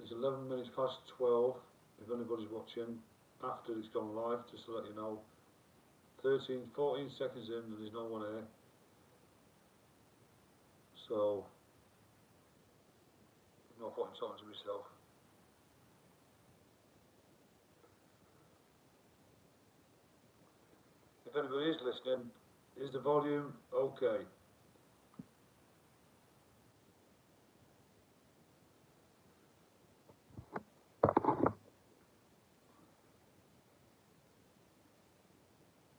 It's 11 minutes past 12, if anybody's watching after it's gone live, just to let you know. 14 seconds in and there's no one here. So, no point in talking to myself. If anybody is listening, is the volume okay?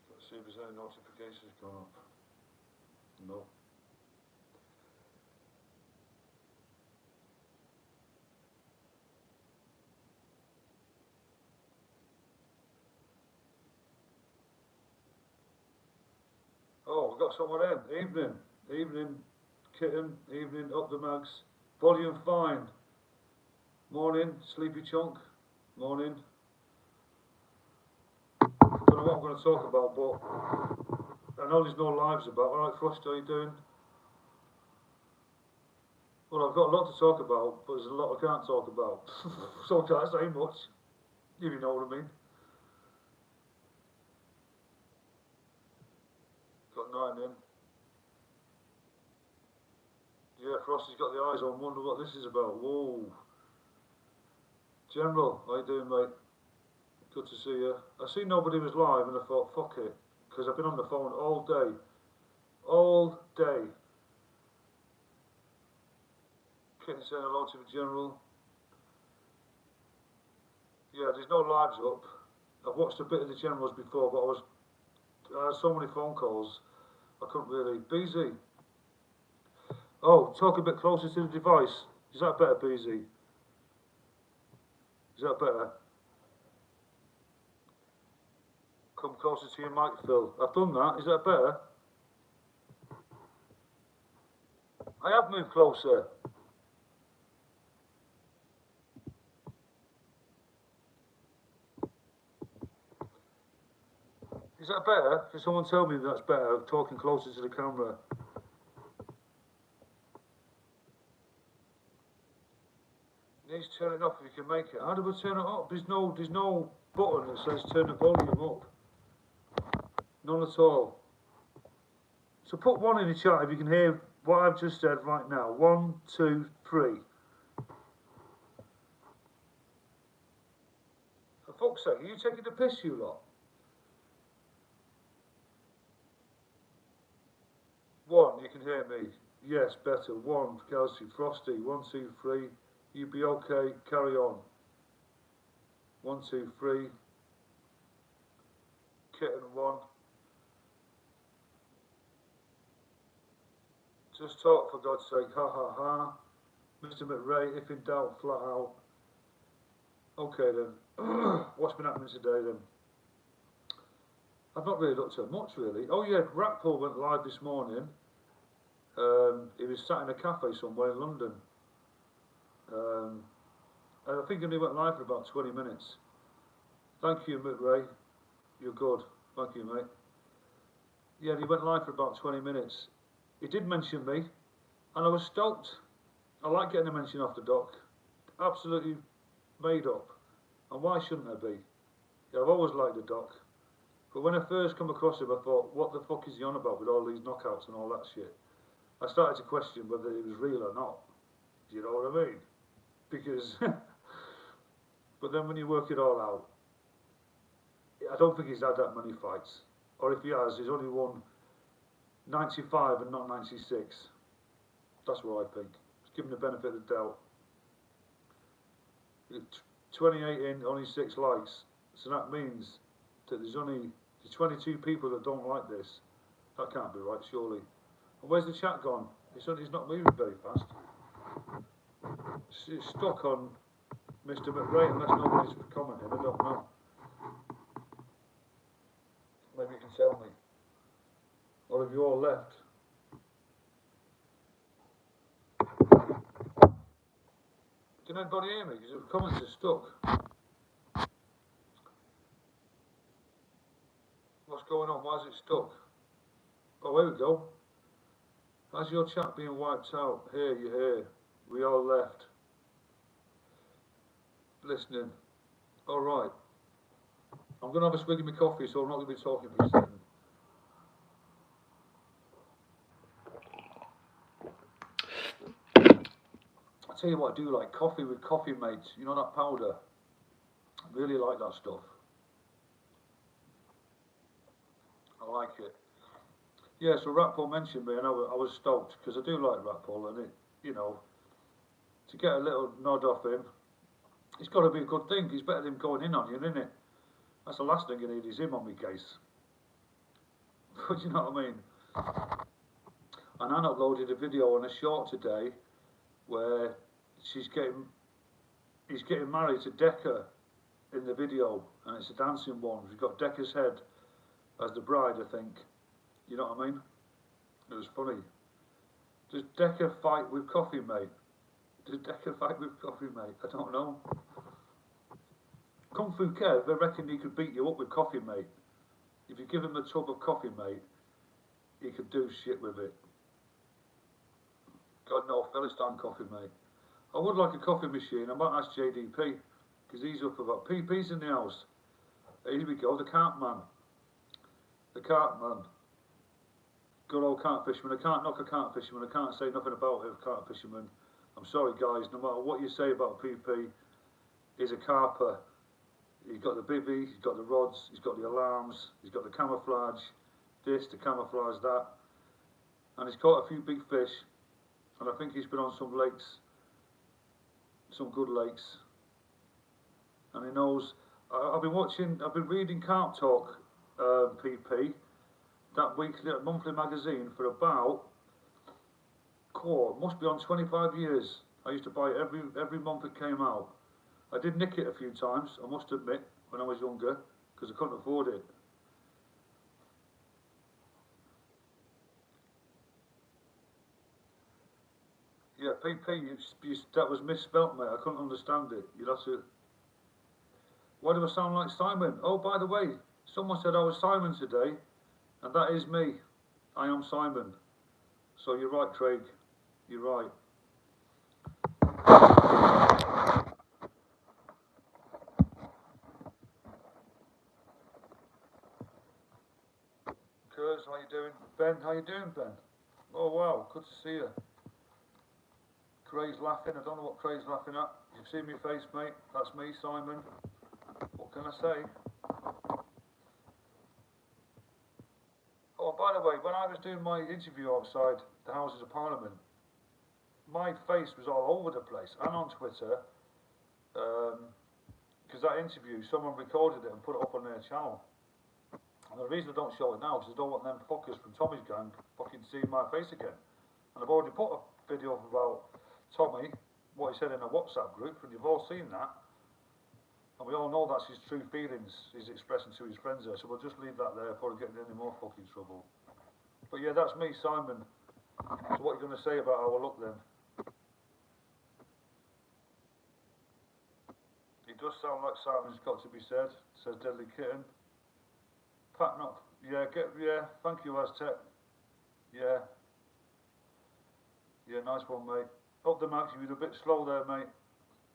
Let's see if there's any notifications gone up. No. Oh, we've got someone in. Evening. Evening, Kitten. Evening, Up the Mags. Volume fine. Morning, Sleepy Chunk. Morning. Don't know what I'm going to talk about, but I know there's no lives about. Alright, Frost, how you doing? Well, I've got a lot to talk about, but there's a lot I can't talk about. So I can't say much, if you know what I mean. Got 9 in. Yeah, Frosty's got the eyes on, wonder what this is about. Whoa. General, how you doing, mate? Good to see you. I seen nobody was live and I thought, fuck it, because I've been on the phone all day. All day. Kitten saying hello to the General. Yeah, there's no lives up. I've watched a bit of the Generals before, but I had so many phone calls, I couldn't really. BZ. Oh, talk a bit closer to the device. Is that better, BZ? Is that better? Come closer to your mic, Phil. I've done that. Is that better? I have moved closer. Is that better? Can someone tell me that's better, talking closer to the camera? It needs turning off if you can make it. How do we turn it up? There's no button that says turn the volume up. None at all. So put 1 in the chat if you can hear what I've just said right now. 1, 2, 3. For fuck's sake, are you taking the piss, you lot? 1, you can hear me. Yes, better. 1, Kelsey, Frosty. 1, 2, 3. You be okay, carry on. 1, 2, 3. Kitten 1. Just talk for God's sake, ha ha ha. Mr. McRae, if in doubt, flat out. Okay then, what's been happening today then? I've not really looked at much really. Oh yeah, Rackpool went live this morning. He was sat in a cafe somewhere in London. And I think he only went live for about 20 minutes. Thank you, McRae. You're good. Thank you, mate. Yeah, he went live for about 20 minutes. He did mention me, and I was stoked. I like getting a mention off the dock. Absolutely made up. And why shouldn't I be? Yeah, I've always liked the dock. But when I first come across him, I thought, what the fuck is he on about with all these knockouts and all that shit? I started to question whether it was real or not. Do you know what I mean? Because, but then when you work it all out, I don't think he's had that many fights. Or if he has, he's only won 95 and not 96. That's what I think. Just give him the benefit of the doubt. 28 in, only 6 likes. So that means that there's 22 people that don't like this. That can't be right, surely. And where's the chat gone? It's not moving very fast. It's stuck on Mr. McRae unless nobody's commenting. I don't know. Maybe you can tell me. Or have you all left? Can anybody hear me? Because the comments are stuck. What's going on? Why is it stuck? Oh, here we go. As your chat being wiped out, here you hear. We all left. Listening. Alright. I'm going to have a swig of my coffee, so I'm not going to be talking for a second. I tell you what, I do like coffee with Coffee Mate. You know that powder? I really like that stuff. I like it. Yeah, so Ratpole mentioned me, and I was stoked because I do like Ratpole, and to get a little nod off him, it's got to be a good thing. It's better than going in on you, isn't it? That's the last thing you need is him on my case. But you know what I mean? And I uploaded a video on a short today where he's getting married to Decca in the video, and it's a dancing one. We've got Decca's head as the bride, I think. You know what I mean? It was funny. Does Decca fight with Coffee Mate? Does Decca fight with Coffee Mate? I don't know. Kung Fu Kev, I reckon he could beat you up with Coffee Mate. If you give him a tub of Coffee Mate, he could do shit with it. God no, Philistine Coffee Mate. I would like a coffee machine. I might ask JDP, because he's up about PP's in the house. Here we go, the cart man. The cart man. Good old cart fisherman. I can't knock a cart fisherman. I can't say nothing about a cart fisherman. I'm sorry guys, no matter what you say about PP, he's a carper. He's got the bivvy, he's got the rods, he's got the alarms, he's got the camouflage, this, the camouflage that. And he's caught a few big fish, and I think he's been on some lakes, some good lakes. And he knows, I've been reading Carp Talk PP, that monthly magazine for about, must be on 25 years. I used to buy it every month it came out. I did nick it a few times, I must admit, when I was younger, because I couldn't afford it. Yeah, PP, that was misspelt, mate. I couldn't understand it. You'd have to... Why do I sound like Simon? Oh, by the way, someone said I was Simon today, and that is me. I am Simon. So you're right, Craig. You're right. Kurs, how you doing? Ben, how you doing, Ben? Oh wow, good to see you. Craig's laughing. I don't know what Craig's laughing at. You've seen my face, mate. That's me, Simon. What can I say? Oh, by the way, when I was doing my interview outside the Houses of Parliament, my face was all over the place and on Twitter, because that interview, someone recorded it and put it up on their channel. And the reason I don't show it now is I don't want them fuckers from Tommy's gang fucking seeing my face again. And I've already put a video up about Tommy, what he said in a WhatsApp group, and you've all seen that. And we all know that's his true feelings he's expressing to his friends there, so we'll just leave that there before we get in any more fucking trouble. But yeah, that's me, Simon. So what are you going to say about our look then? It does sound like Simon's got to be said, says Deadly Kitten. Pat not, yeah, thank you Aztec. Yeah. Yeah, nice one, mate. Up the max, you're a bit slow there, mate.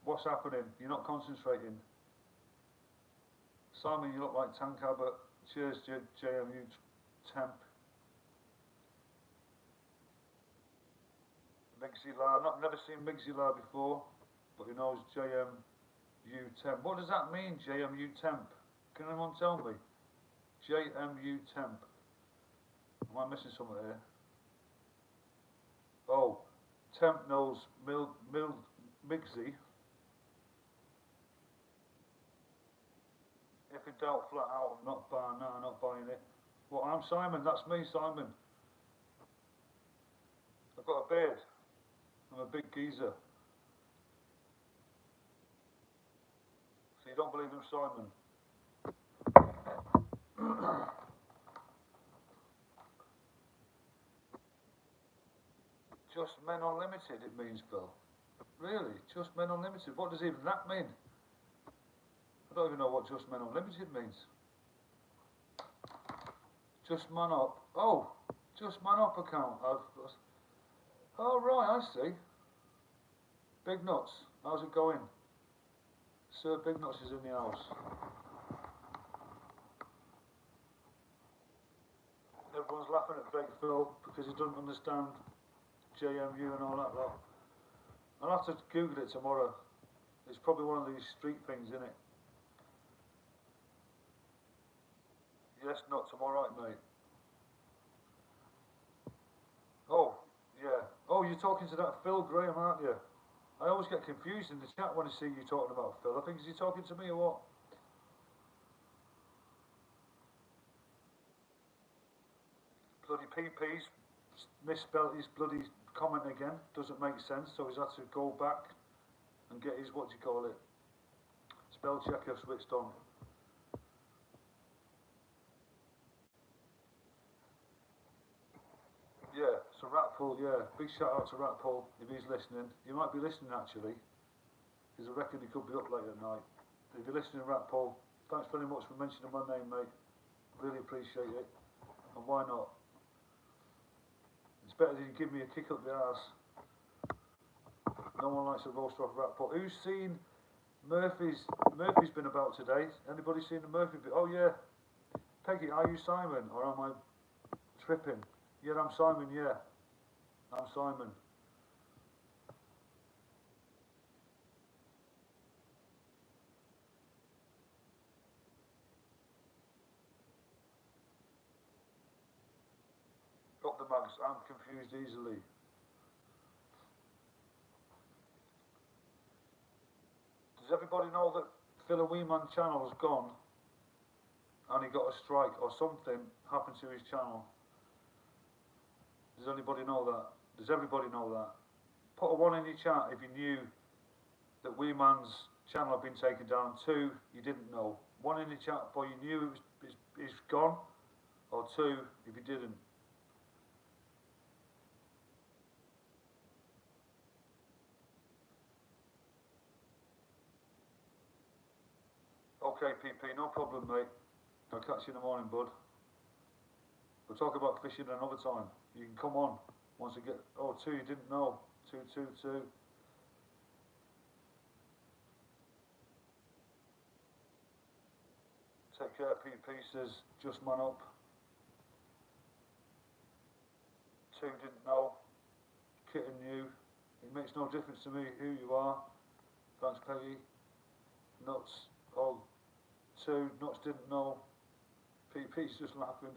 What's happening? You're not concentrating. Simon, you look like Tank Abbott. Cheers, JMU Temp. Migsy La, I've never seen Migsy La before, but he knows JMU Temp. What does that mean, JMU Temp? Can anyone tell me? JMU Temp. Am I missing something here? Oh, Temp knows Migsy. If in doubt, flat out, I'm not buying that, I'm not buying it. Well, I'm Simon, that's me, Simon. I've got a beard. I'm a big geezer. So you don't believe I'm Simon? Just Men Unlimited, it means, Phil. Really? Just Men Unlimited? What does even that mean? I don't even know what Just Men Unlimited means. Just Man Up. Oh, Just Man Up account. Oh right, I see. Big Nuts, how's it going? Sir Big Nuts is in the house. Everyone's laughing at Big Phil because he doesn't understand JMU and all that lot. I'll have to Google it tomorrow. It's probably one of these street things, isn't it? Yes, Nuts, I'm alright, mate. Oh, yeah. Oh, you're talking to that Phil Graham, aren't you? I always get confused in the chat when I see you talking about Phil. I think, is he talking to me or what? Bloody PP's misspelled his bloody comment again. Doesn't make sense, so he's had to go back and get his, what do you call it, spell checker switched on. Yeah, so Ratpool, yeah, big shout out to Ratpool if he's listening. You might be listening actually, because I reckon he could be up late at night. If you're listening, Ratpool, thanks very much for mentioning my name, mate. Really appreciate it. And why not? It's better than you give me a kick up the arse. No one likes a roast off Ratpool. Who's seen Murphy's been about today? Anybody seen the Murphy bit? Oh yeah. Peggy, are you Simon or am I tripping? Yeah, I'm Simon, yeah. I'm Simon. Up the mags, I'm confused easily. Does everybody know that Phil Weeman channel has gone and he got a strike or something happened to his channel? Does anybody know that? Does everybody know that? Put a 1 in your chat if you knew that Weeman's channel had been taken down. 2, you didn't know. 1 in the chat for you knew it's gone, or 2 if you didn't. Okay, PP, no problem, mate. I'll catch you in the morning, bud. We'll talk about fishing another time. You can come on once you get. Oh, 2, you didn't know. 2, 2, 2. Take care, PP says, just man up. 2, didn't know. Kitten knew. It makes no difference to me who you are. Thanks, Peggy. Nuts. Oh, 2, Nuts didn't know. PP's just laughing.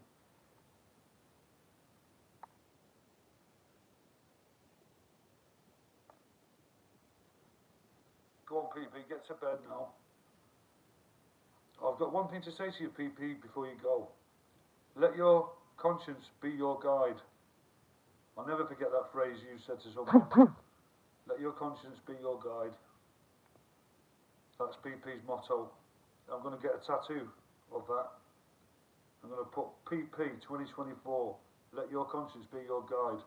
Go on, PP, get to bed now. I've got one thing to say to you, PP, before you go. Let your conscience be your guide. I'll never forget that phrase you said to someone. Let your conscience be your guide. That's PP's motto. I'm going to get a tattoo of that. I'm going to put PP 2024. Let your conscience be your guide.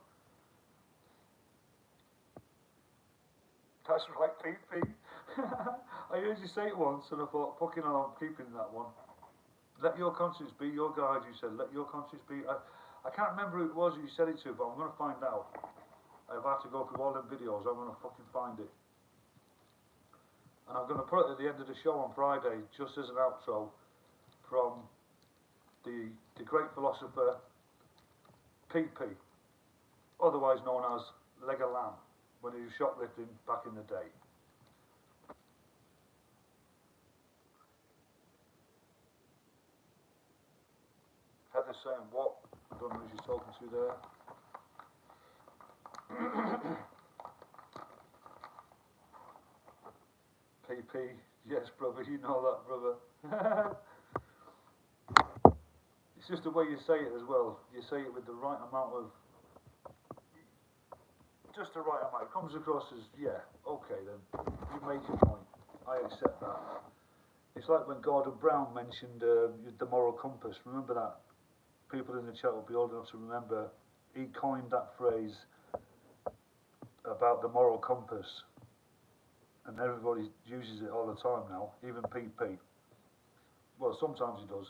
That's right, PP. I heard you say it once and I thought, fucking hell, I'm keeping that one. Let your conscience be your guide, you said. Let your conscience be. I can't remember who it was you said it to, but I'm going to find out. I've had to go through all them videos. I'm going to fucking find it. And I'm going to put it at the end of the show on Friday, just as an outro from the great philosopher PP, otherwise known as Leg of Lamb, when he was shoplifting back in the day. Heather's saying what? I don't know who she's talking to there. PP, yes, brother, you know that, brother. It's just the way you say it as well. You say it with the right amount of, just the right amount. It comes across as, yeah, okay then, you made your point. I accept that. It's like when Gordon Brown mentioned the moral compass. Remember that? People in the chat will be old enough to remember. He coined that phrase about the moral compass. And everybody uses it all the time now, even PP. Well, sometimes he does.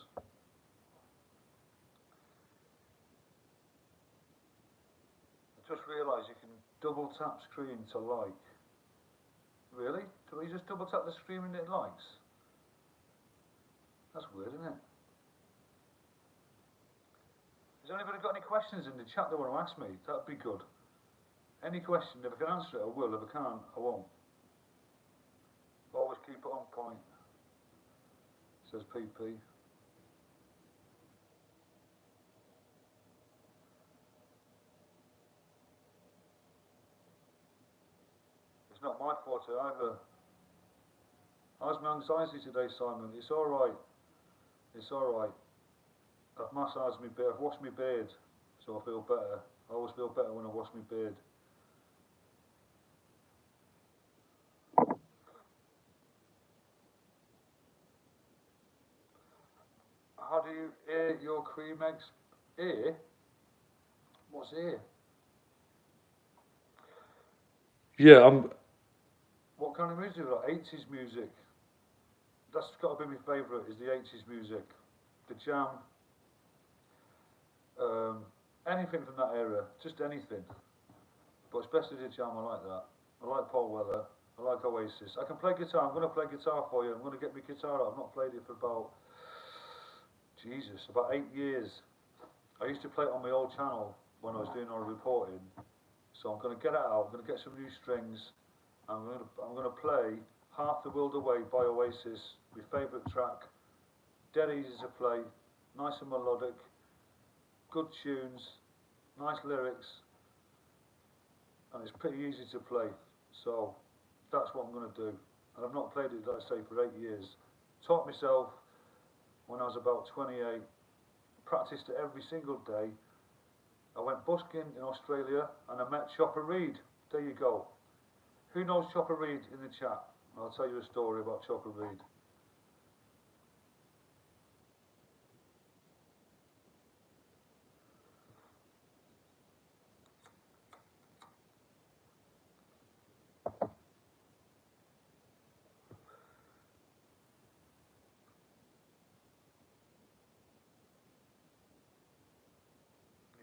I just realised you can Double tap screen to like. Really? Do we just double tap the screen and it likes? That's weird, isn't it? Has anybody got any questions in the chat they want to ask me? That'd be good. Any question, if I can answer it, I will. If I can't, I won't. Always keep it on point, says PP. It's not my forte either. How's my anxiety today, Simon? It's alright. It's alright. I've massaged my beard, I've washed my beard, so I feel better. I always feel better when I wash my beard. How do you air your cream eggs? Air? What's air? Yeah, what kind of music? Like 80s music. That's got to be my favourite, is the 80s music. The Jam. Anything from that era, just anything. But especially the Jam, I like that. I like Paul Weller. I like Oasis. I can play guitar. I'm going to play guitar for you. I'm going to get my guitar out. I've not played it for about, about 8 years. I used to play it on my old channel when I was doing all the reporting. So I'm going to get it out. I'm going to get some new strings. I'm going to play Half the World Away by Oasis, my favourite track. Dead easy to play, nice and melodic, good tunes, nice lyrics, and it's pretty easy to play. So that's what I'm going to do. And I've not played it, like I say, for 8 years. Taught myself when I was about 28, practiced it every single day. I went busking in Australia and I met Chopper Read. There you go. Who knows Chopper Read in the chat? I'll tell you a story about Chopper Read.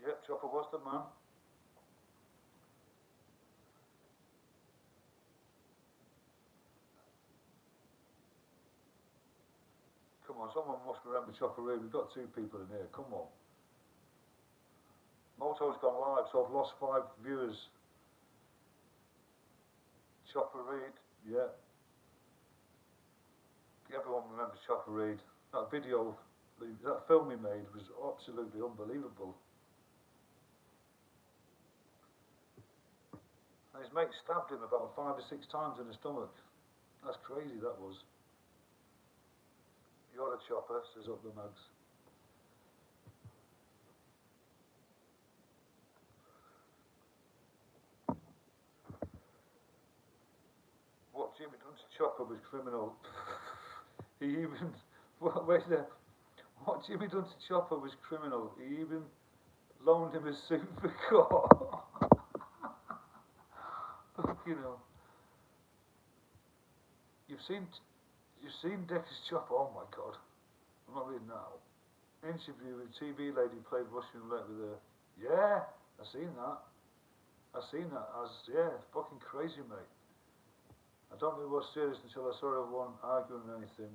Yep, Chopper was the man. Come on, someone must remember Chopper Read. We've got 2 people in here. Come on. Moto's gone live, so I've lost 5 viewers. Chopper Read, yeah. Everyone remembers Chopper Read. That video, that film he made was absolutely unbelievable. And his mate stabbed him about 5 or 6 times in the stomach. That's crazy, that was. You're a chopper, says Up the Mugs. What Jimmy done to Chopper was criminal. He even, wait there. What Jimmy done to Chopper was criminal. He even loaned him a suit for court. You know. You've seen Decker's Chopper. Oh my God. I'm not reading now. Interview with TV lady played Russian roulette with her. Yeah, I seen that. Yeah, it's fucking crazy, mate. I don't think it was serious until I saw everyone arguing or anything.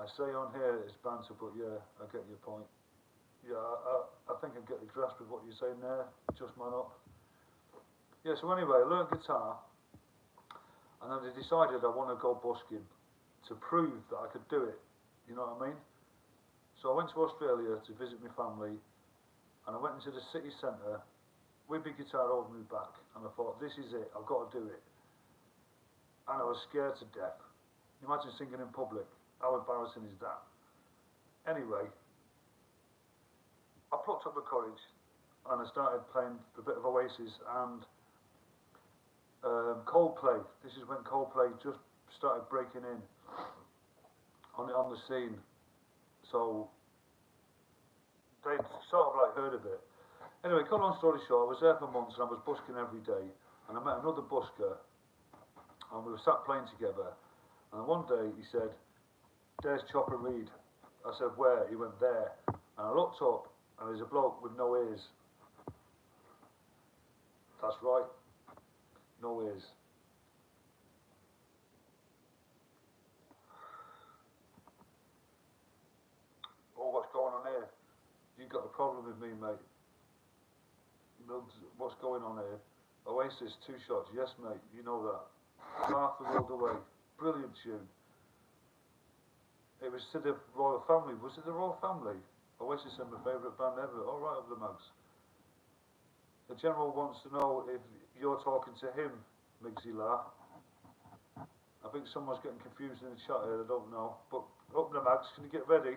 I say on here it's banter, but yeah, I get your point. Yeah, I think I get the grasp of what you're saying there. Just man up. Yeah, so anyway, I learned guitar, and then I decided I want to go busking to prove that I could do it. You know what I mean? So I went to Australia to visit my family, and I went into the city centre with my guitar over my back, and I thought, this is it, I've got to do it. And I was scared to death. Imagine singing in public. How embarrassing is that? Anyway, I plucked up the courage, and I started playing a bit of Oasis and Coldplay. This is when Coldplay just started breaking in on the scene. So they sort of like heard of it. Anyway, cut long story short, I was there for months and I was busking every day. And I met another busker and we were sat playing together. And one day he said, "There's Chopper Read." I said, "Where?" He went, "There." And I looked up and there's a bloke with no ears. That's right, No ears. Oh, what's going on here? You got a problem with me, mate. What's going on here? Oasis, 2 shots. Yes, mate, you know that. Half the World Away. Brilliant tune. It was to the royal family. Was it the royal family? Oasis are my favourite band ever. All right, up the mugs. The General wants to know if you're talking to him, Migsy La. I think someone's getting confused in the chat here, I don't know. But up the mugs, can you get ready?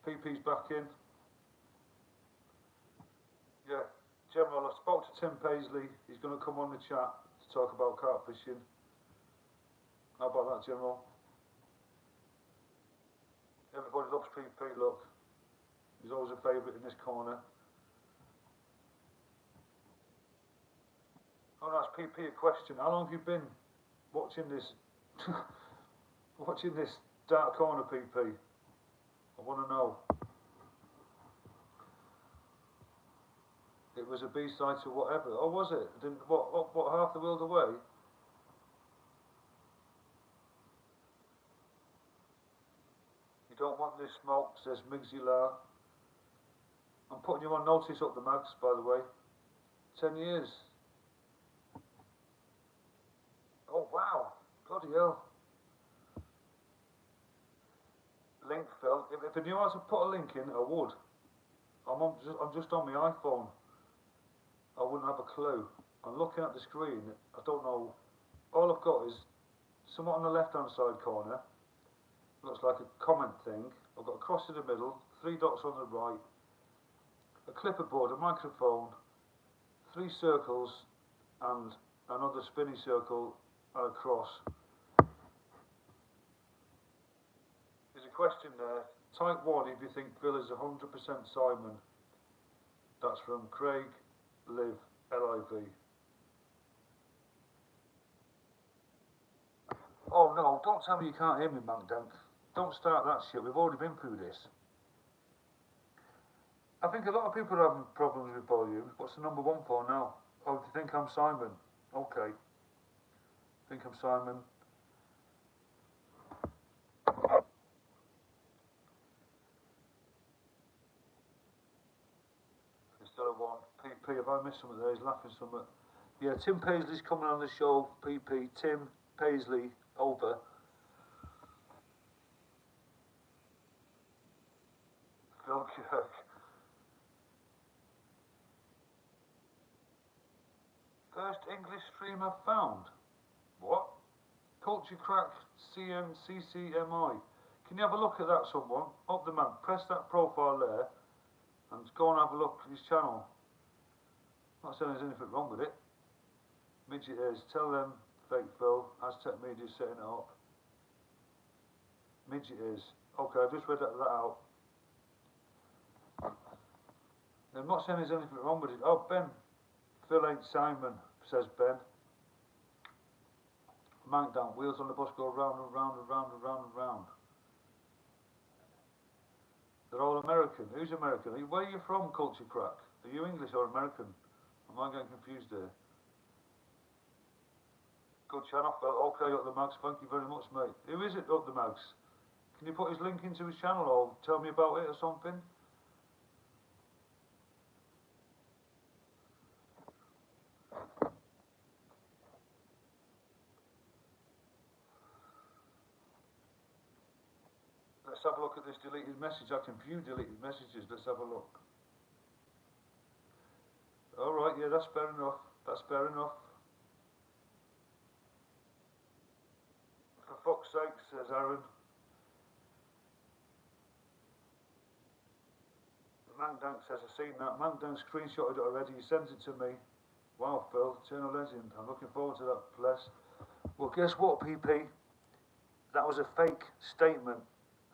PP's back in. Yeah, General, I spoke to Tim Paisley. He's going to come on the chat to talk about carp fishing. How about that, General? Everybody loves PP, look. He's always a favourite in this corner. Oh, that's PP a question. How long have you been watching this watching this dark corner, PP? I want to know. It was a B-side to whatever. Oh, was it? Didn't what Half the World Away? You don't want this smoke, says Migsy La. I'm putting you on notice up the mags, by the way. 10 years. Oh, wow. Bloody hell. Link, Phil. If I knew how to put a link in, I would. I'm just on my iPhone. I wouldn't have a clue. I'm looking at the screen. I don't know. All I've got is somewhat on the left-hand side corner. Looks like a comment thing. I've got a cross in the middle, 3 dots on the right, a clipperboard, a microphone, 3 circles, and another spinny circle and a cross. There's a question there. Type 1 if you think Phil is 100% Simon. That's from Craig Liv, L-I-V. Oh no, don't tell me you can't hear me, Mank Dank. Don't start that shit, we've already been through this. I think a lot of people are having problems with volume. What's the number 1 for now? Oh, do you think I'm Simon? Okay. Think I'm Simon. Instead of 1. PP, have I missed something there? He's laughing something. Yeah, Tim Paisley's coming on the show. PP, Tim Paisley, over. Phil Kirk. First English stream I've found. What? Culture Crack CMCCMI. Can you have a look at that, someone? Up the man. Press that profile there and go and have a look at his channel. Not saying there's anything wrong with it. Midget is. Tell them, Fake Phil, Aztec Media setting it up. Midget is. Okay, I've just read that out. I'm not saying there's anything wrong with it. Oh, Ben. Phil ain't Simon, says Ben. Mank down. Wheels on the bus go round and round and round and round and round. They're all American. Who's American? Where are you from, Culture Crack? Are you English or American? Am I getting confused there? Good channel, Phil. Okay, Up the Mags. Thank you very much, mate. Who is it, Up the Mags? Can you put his link into his channel or tell me about it or something? Let's have a look at this deleted message. I can view deleted messages. Let's have a look. Alright, yeah, that's fair enough. That's fair enough. For fuck's sake, says Aaron. Mangdank says, I've seen that. Mangdank screenshotted it already. He sent it to me. Wow, Phil, eternal legend. I'm looking forward to that, bless. Well, guess what, PP? That was a fake statement.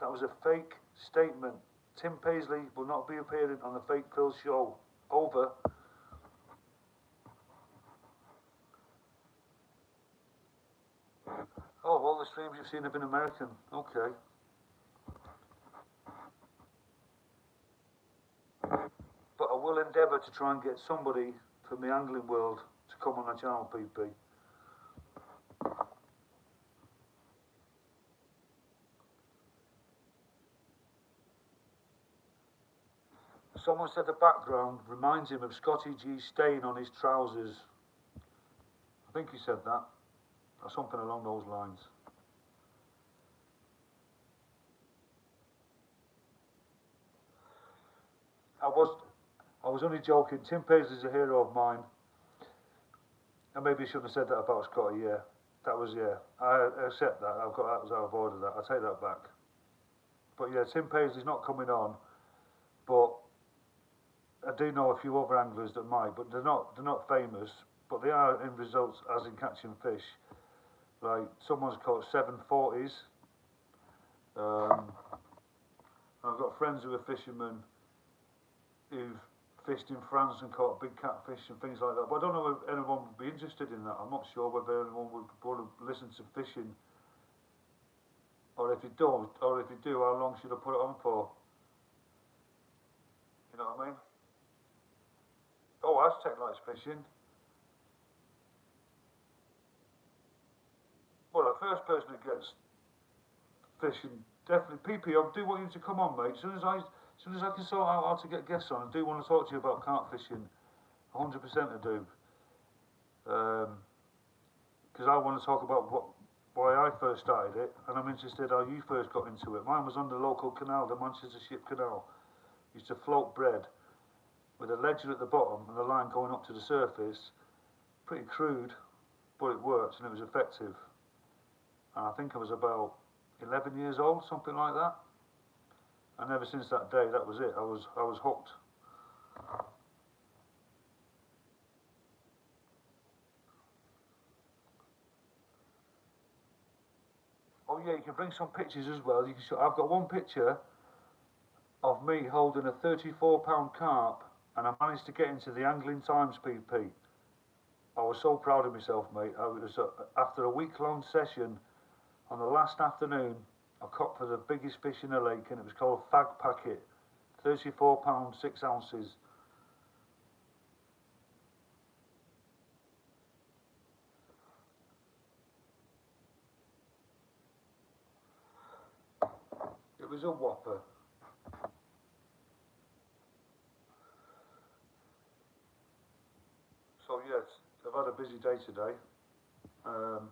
That was a fake statement. Tim Paisley will not be appearing on the Fake Phil show. Over. Oh, all the streams you've seen have been American. Okay. But I will endeavour to try and get somebody from the angling world to come on the channel, PP. Someone said the background reminds him of Scotty G stain on his trousers. I think he said that, or something along those lines. I was only joking. Tim Paisley's a hero of mine. And maybe I shouldn't have said that about Scotty, yeah. That was, yeah. I accept that. I've out of order that. I'll take that back. But yeah, Tim Paisley's not coming on. But I do know a few other anglers that might, but they're not famous. But they are in results as in catching fish. Like someone's caught 740s. I've got friends who are fishermen who've fished in France and caught big catfish and things like that. But I don't know if anyone would be interested in that. I'm not sure whether anyone would want to listen to fishing. Or if you don't, or if you do, how long should I put it on for? You know what I mean? Oh, Aztec likes fishing. Well, the first person that gets fishing, definitely PP. I do want you to come on, mate. As soon as I can sort out how to get guests on, I do want to talk to you about carp fishing. 100% I do. Because I want to talk about why I first started it, and I'm interested how you first got into it. Mine was on the local canal, the Manchester Ship Canal. Used to float bread with a ledger at the bottom and the line going up to the surface. Pretty crude, but it worked and it was effective. And I think I was about 11 years old, something like that. And ever since that day, that was it. I was hooked. Oh yeah, you can bring some pictures as well. You can show, I've got one picture of me holding a 34-pound carp, and I managed to get into the Angling Times, PP. I was so proud of myself, mate. After a week-long session, on the last afternoon, I caught for the biggest fish in the lake, and it was called Fag Packet, 34 pounds 6 ounces. It was a whopper. So yes, I've had a busy day today. And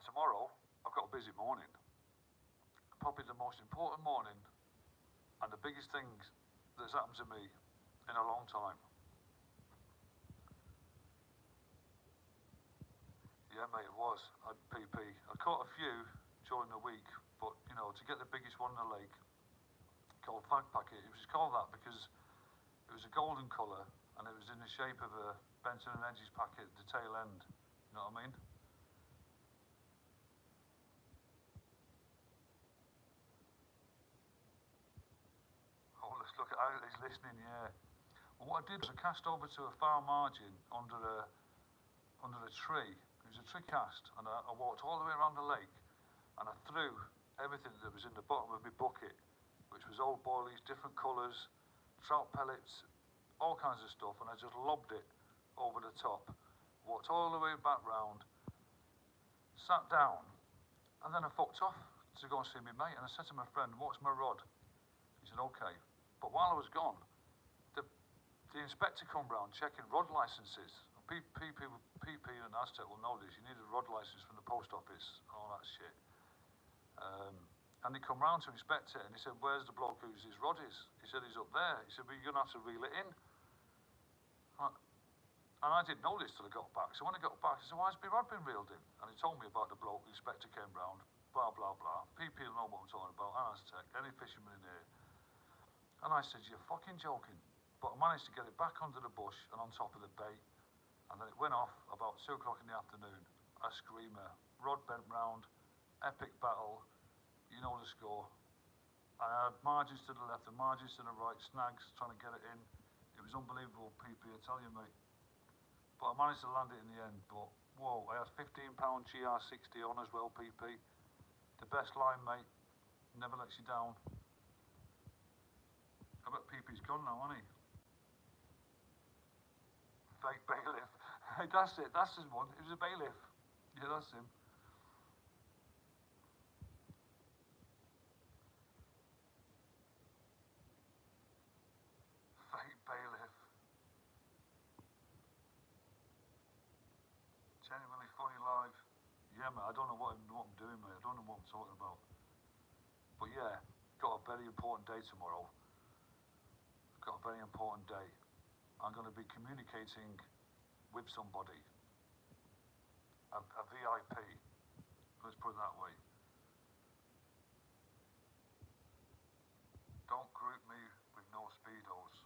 tomorrow, I've got a busy morning. Probably the most important morning and the biggest thing that's happened to me in a long time. Yeah, mate, it was. I'd PP. I caught a few during the week, but you know, to get the biggest one in the lake, called Fag Packet, it was called that because it was a golden colour and it was in the shape of a Benson and Hedges packet at the tail end. You know what I mean? Oh, let's look at how he's listening. Yeah. Well, what I did was I cast over to a far margin under a tree. It was a tree cast, and I walked all the way around the lake, and I threw everything that was in the bottom of my bucket, which was old boilies, different colours, trout pellets, all kinds of stuff, and I just lobbed it over the top, walked all the way back round, sat down, and then I fucked off to go and see my mate, and I said to my friend, "What's my rod?" He said, "Okay." But while I was gone, the inspector come round checking rod licences. PP and Aztec will know this. You need a rod licence from the post office, all that shit. And he come round to inspect it, and he said, "Where's the bloke whose his rod is?" He said, "He's up there." He said, "But you're going to have to reel it in." And I didn't know this till I got back. So when I got back, I said, "Why's my rod been reeled in?" And he told me about the bloke, the inspector came round, blah, blah, blah. PP will know what I'm talking about, and Aztec, any fisherman in here. And I said, "You're fucking joking." But I managed to get it back under the bush and on top of the bait. And then it went off about 2 o'clock in the afternoon. A screamer, rod bent round, epic battle, you know the score. I had margins to the left and margins to the right, snags trying to get it in. It was unbelievable, PP, I tell you, mate. But I managed to land it in the end. But whoa, I had 15-pound GR60 on as well, PP. The best line, mate. Never lets you down. I bet PP's gone now, hasn't he? Fake bailiff. That's it. That's his one. He was a bailiff. Yeah, that's him. Fake bailiff. Genuinely funny live. Yeah, mate. I don't know what I'm doing, mate. I don't know what I'm talking about. But yeah, got a very important day tomorrow. Got a very important day. I'm going to be communicating with somebody. A VIP. Let's put it that way. Don't group me with no speedos.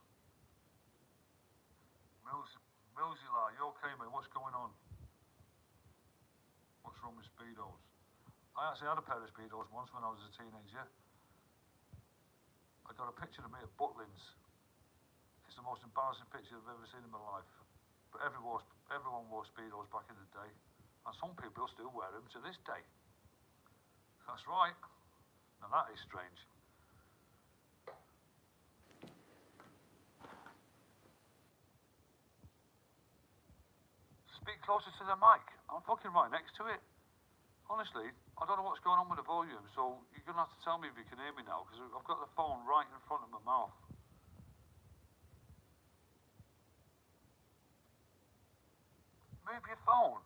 Millsy, you okay, mate? What's going on? What's wrong with speedos? I actually had a pair of speedos once when I was a teenager. I got a picture of me at Butlins. It's the most embarrassing picture I've ever seen in my life. But everyone wore speedos back in the day, and some people still wear them to this day. That's right. Now that is strange. Speak closer to the mic. I'm fucking right next to it. Honestly, I don't know what's going on with the volume, so you're going to have to tell me if you can hear me now, because I've got the phone right in front of my mouth. Move your phone.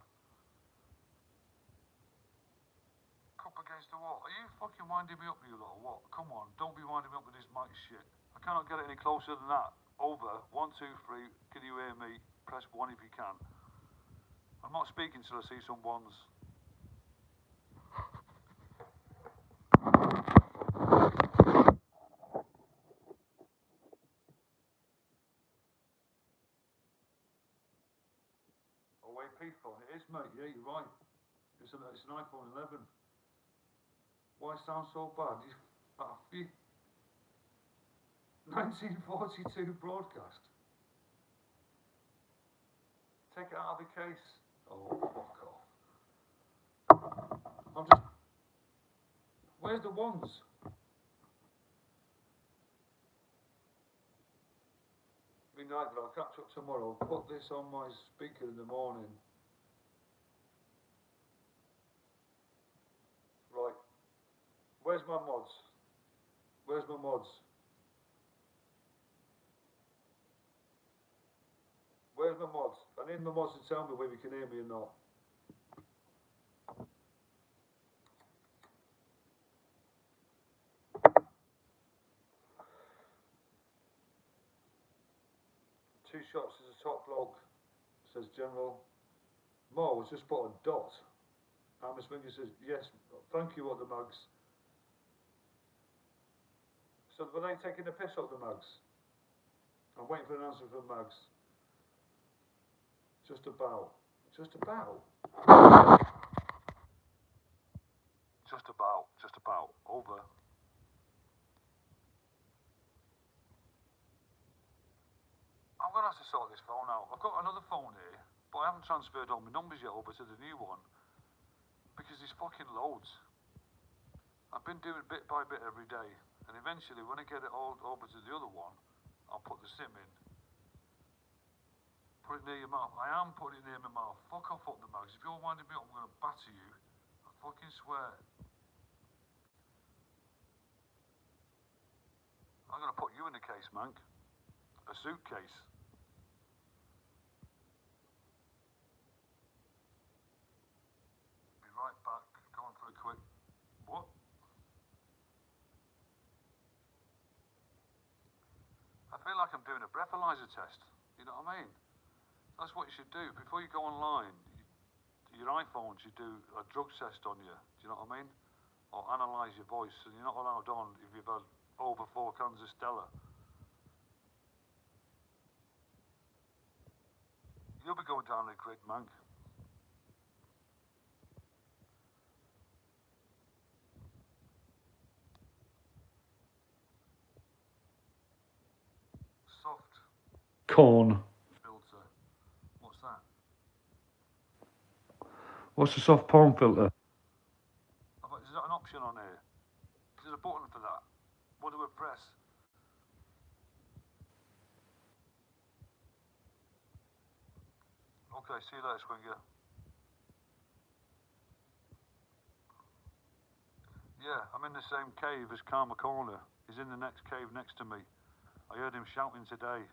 Up against the wall. Are you fucking winding me up, you lot, or what? Come on, don't be winding me up with this mic shit. I cannot get it any closer than that. Over. 1, 2, 3. Can you hear me? Press 1 if you can. I'm not speaking till I see some ones. OAP phone. It is, mate. Yeah, you're right. It's an iPhone 11. Why sound so bad? 1942 broadcast. Take it out of the case. Oh, fuck off. Where's the ones? Midnight, but I'll catch up tomorrow. Put this on my speaker in the morning. Right. Where's my mods? Where's my mods? Where's my mods? I need my mods to tell me whether you can hear me or not. Two shots as a top bloke, says General. Mo has just put a dot. Amos Finger says, yes, thank you, other mugs. So were they taking the piss out the mugs? I'm waiting for an answer from Mags. Just about. Just about. Just about. Just about. Over. I'm going to have to sort this phone out. I've got another phone here, but I haven't transferred all my numbers yet over to the new one. Because there's fucking loads. I've been doing bit by bit every day. And eventually, when I get it all over to the other one, I'll put the SIM in. Put it near your mouth. I am putting it near my mouth. Fuck off up the Mags. If you're winding me up, I'm going to batter you. I fucking swear. I'm going to put you in the case, Mank. A suitcase. Be right back. Going for a quick... What? I feel like I'm doing a breathalyzer test. You know what I mean? That's what you should do. Before you go online, your iPhone should do a drug test on you. Do you know what I mean? Or analyse your voice. And you're not allowed on if you've had over 4 cans of Stella. You'll be going down the grid, Mank. Soft. Corn. Filter. What's that? What's a soft porn filter? Is that an option on here? Is there a button for that? What do we press? Okay, see you later, Swinger. Yeah, I'm in the same cave as Karma Corner. He's in the next cave next to me. I heard him shouting today.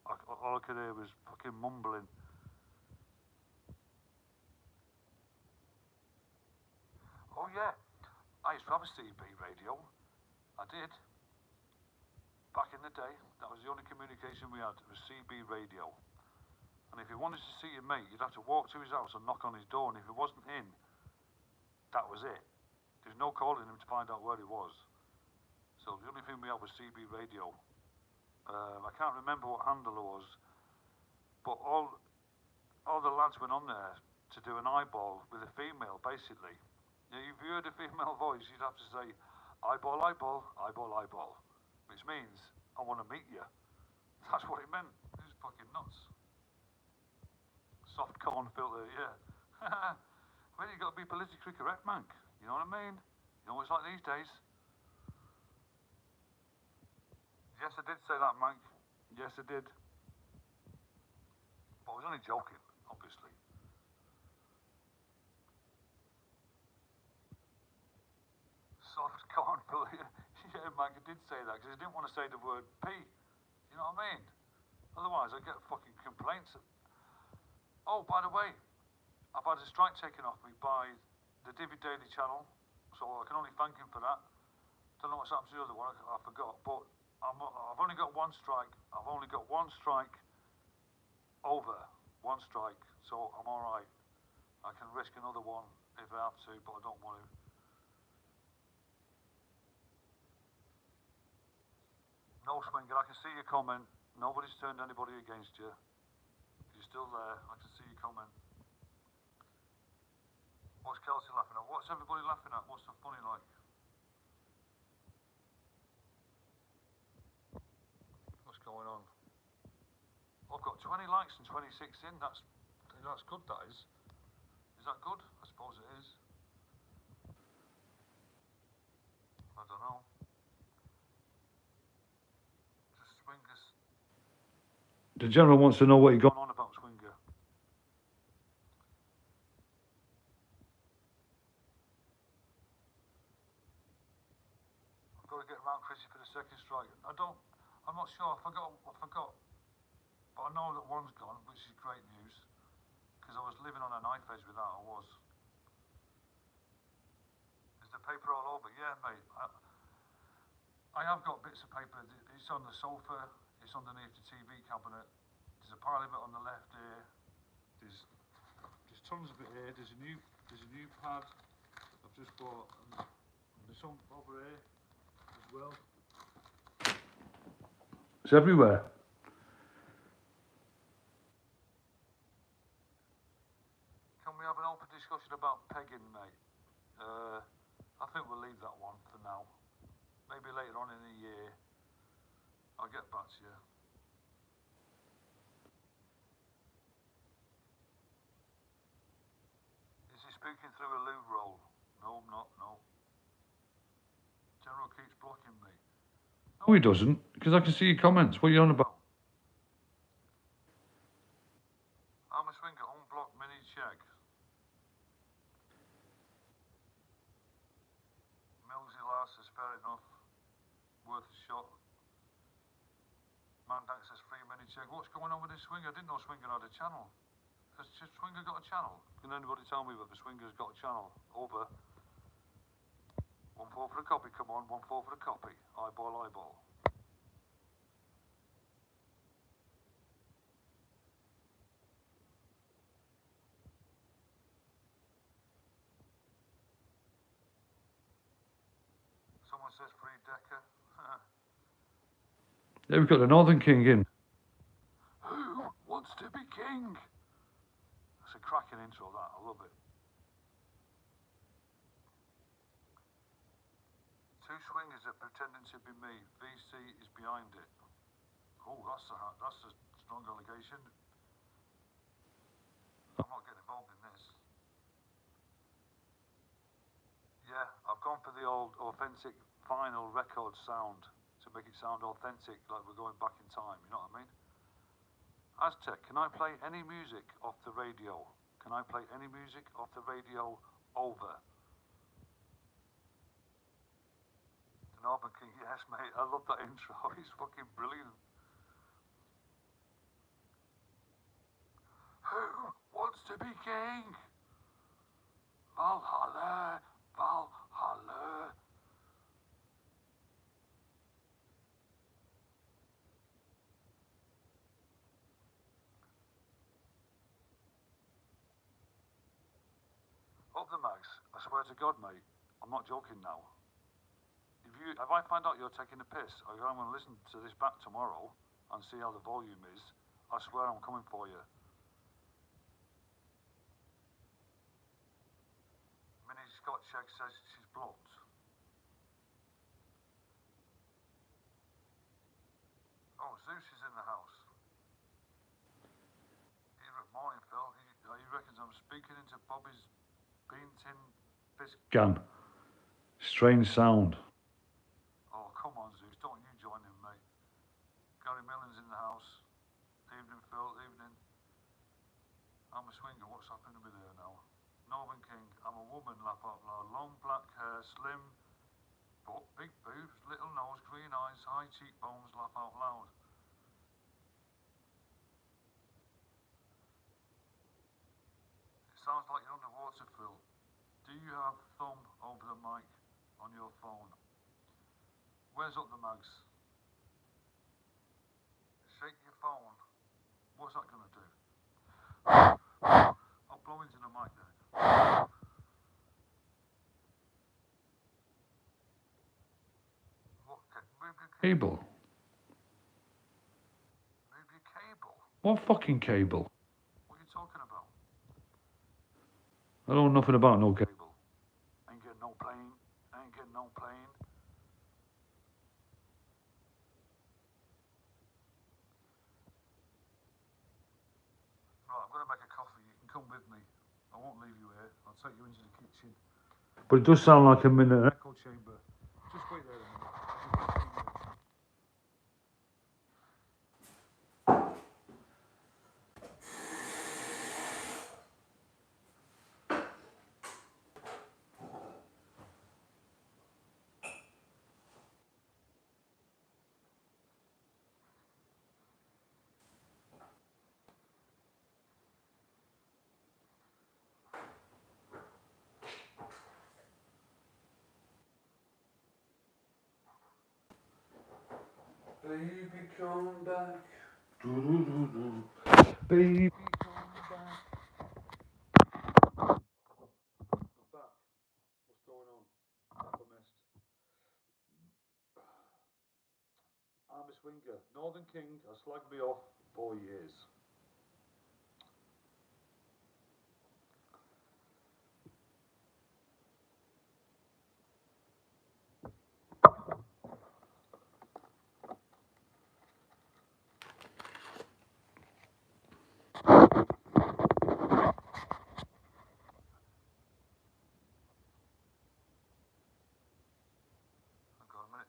All I could hear was fucking mumbling. Oh yeah, I used to have a CB radio. I did. Back in the day, that was the only communication we had. It was CB radio. And if he wanted to see your mate, you'd have to walk to his house and knock on his door. And if he wasn't in, that was it. There's no calling him to find out where he was. So the only thing we had was CB radio. I can't remember what handle it was, but all the lads went on there to do an eyeball with a female, basically. Now, if you heard a female voice, you'd have to say, eyeball, eyeball, eyeball, eyeball, which means, I want to meet you. That's what it meant. It was fucking nuts. Soft corn filter, yeah. Well, you got to be politically correct, man. You know what I mean? You know what it's like these days. Yes, I did say that, Mike. Yes, I did. But I was only joking, obviously. Soft corn filter. Yeah, Mike, I did say that because I didn't want to say the word P. You know what I mean? Otherwise, I get fucking complaints. Oh, by the way, I've had a strike taken off me by the Divi Daily channel, so I can only thank him for that. Don't know what's happened to the other one, I forgot, but I've only got one strike. I've only got one strike over, one strike, so I'm alright. I can risk another one if I have to, but I don't want to. No, Swinger, I can see your comment. Nobody's turned anybody against you. You're still there. I can see your comment. What's Kelsey laughing at? What's everybody laughing at? What's so funny like? What's going on? I've got 20 likes and 26 in. That's good, that is. Is that good? I suppose it is. I don't know. Just Swingers. The general wants to know what you're going on about, Swinger. I've got to get around Chrissy for the second strike. I'm not sure. I forgot. But I know that one's gone, which is great news. Because I was living on a knife edge with that, I was. Is the paper all over? Yeah, mate. I have got bits of paper. It's on the sofa. It's underneath the TV cabinet. There's a pile of it on the left here. There's tons of it here. There's a new pad I've just bought. And there's some over here as well. It's everywhere. Can we have an open discussion about pegging, mate? I think we'll leave that one for now. Maybe later on in the year, I'll get back to you. Is he speaking through a loo roll? No, I'm not, no. General keeps blocking me. No, he doesn't, because I can see your comments. What are you on about? I'm a Swinger, unblock mini check. Millsy Lars's fair enough. Worth a shot. Mandank says free mini check. What's going on with this Swinger? I didn't know Swinger had a channel. Has Swinger got a channel? Can anybody tell me whether Swinger's got a channel? Over. 1-4 for a copy, come on. 1-4 for a copy. Eyeball, eyeball. Someone says free Decker. Yeah, we've got the Northern King in. Who wants to be king? That's a cracking intro, that. I love it. Two Swingers are pretending to be me. VC is behind it. Oh, that's a strong allegation. I'm not getting involved in this. Yeah, I've gone for the old authentic vinyl record sound to make it sound authentic, like we're going back in time, you know what I mean? Aztec, can I play any music off the radio? Can I play any music off the radio? Over. The Northern King, yes mate, I love that intro, it's fucking brilliant. Who wants to be king? Valhalla, Valhalla. Up the mags, I swear to God mate, I'm not joking now. If I find out you're taking a piss, or I'm going to listen to this back tomorrow and see how the volume is, I swear I'm coming for you. Minnie Scotch Egg says she's blocked. Oh, Zeus is in the house. Good morning, Phil. He reckons I'm speaking into Bobby's bean tin biscuit can. Strange sound. Oh, come on, Zeus. Don't you join him, mate. Gary Millen's in the house. Evening, Phil. Evening. I'm a swinger. What's happening with her now? Northern King. I'm a woman, laugh out loud. Long black hair, slim butt, big boobs, little nose, green eyes, high cheekbones, laugh out loud. It sounds like you're underwater, Phil. Do you have thumb over the mic on your phone? Where's up the mags? Shake your phone. What's that gonna do? I'll blow into the mic then. What? Move your cable. Move your cable? What fucking cable? What are you talking about? I don't know nothing about no cable. Ain't getting no plane. Ain't getting no plane. Right, I'm gonna make a coffee. You can come with me. I won't leave you here. I'll take you into the kitchen. But it does sound like I'm in an echo chamber. Just wait there a minute. Baby, come back. Do-do-do-do. Baby, come back. I'm back. What's going on? I've missed. I'm a swinger. Northern King has slagged me off for years.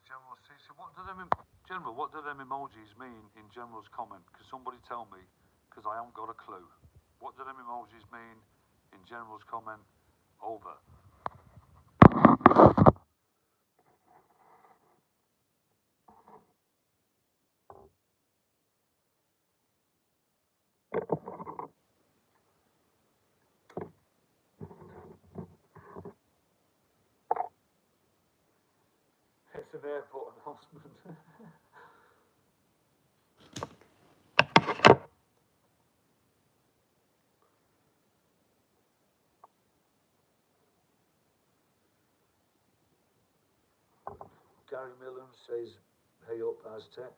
General, see, so what do them emojis mean in General's comment? Could somebody tell me? Because I haven't got a clue. What do them emojis mean in General's comment? Over. It's an airport announcement. Gary Millen says, hey up, Aztec.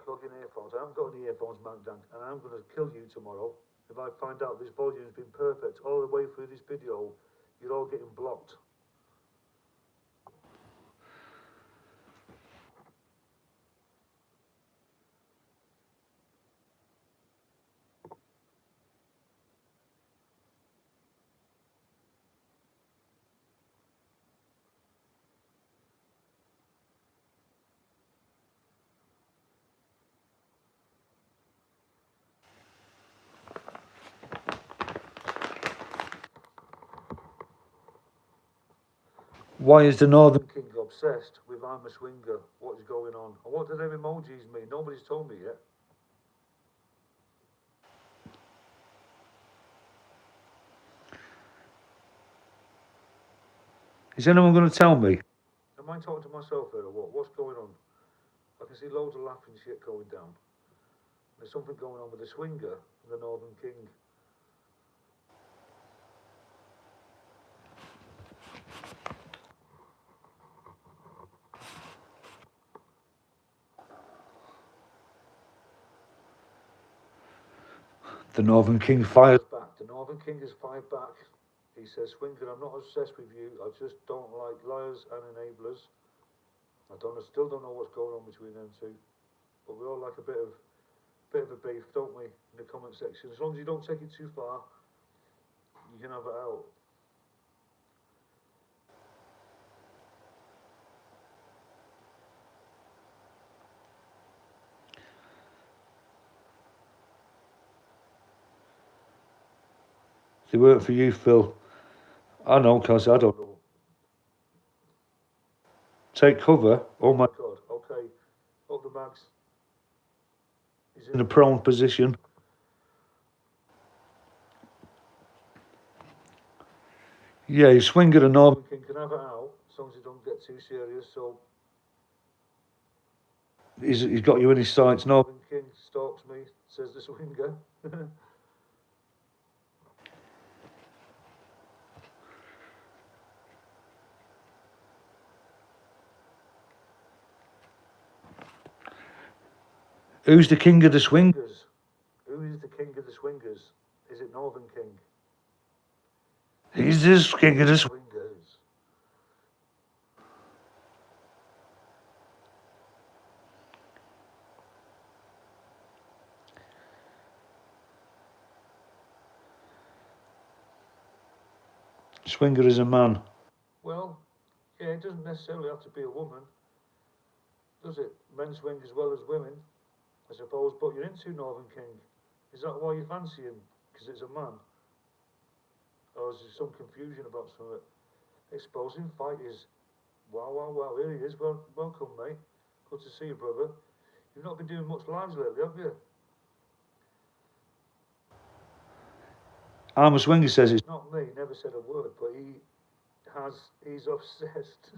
Plug in earphones. I haven't got any earphones, Magdan, and I'm going to kill you tomorrow if I find out this volume's been perfect all the way through this video. You're all getting blocked. Why is the Northern King obsessed with I'm a swinger? What is going on? And what do them emojis mean? Nobody's told me yet. Is anyone going to tell me? Am I talking to myself here or what? What's going on? I can see loads of laughing shit going down. There's something going on with the swinger and the Northern King. The Northern King fires back. The Northern King has fired back. He says, Swinger, I'm not obsessed with you. I just don't like liars and enablers. I still don't know what's going on between them two. But we all like a bit of a beef, don't we, in the comment section. As long as you don't take it too far, you can have it out. They work for you, Phil. I know, cause I don't know. Take cover. Oh my god. Okay. Up the mags. He's in a prone position. Yeah, he's swinging a Northern King can have it out, as long as he don't get too serious. So he's got you in his sights. Northern King stalks me, says the swinger. Who's the king of the swingers? Who is the king of the swingers? Is it Northern King? He's the king of the swingers. Swinger is a man. Well, yeah, it doesn't necessarily have to be a woman, does it? Men swing as well as women, I suppose. But you're into Northern King. Is that why you fancy him? Because it's a man? Or is there some confusion about something? Exposing fighters. Wow, wow, wow. Here he is. Well, welcome, mate. Good to see you, brother. You've not been doing much lives lately, have you? Armour Swinger says it's not me. Never said a word, but he's obsessed.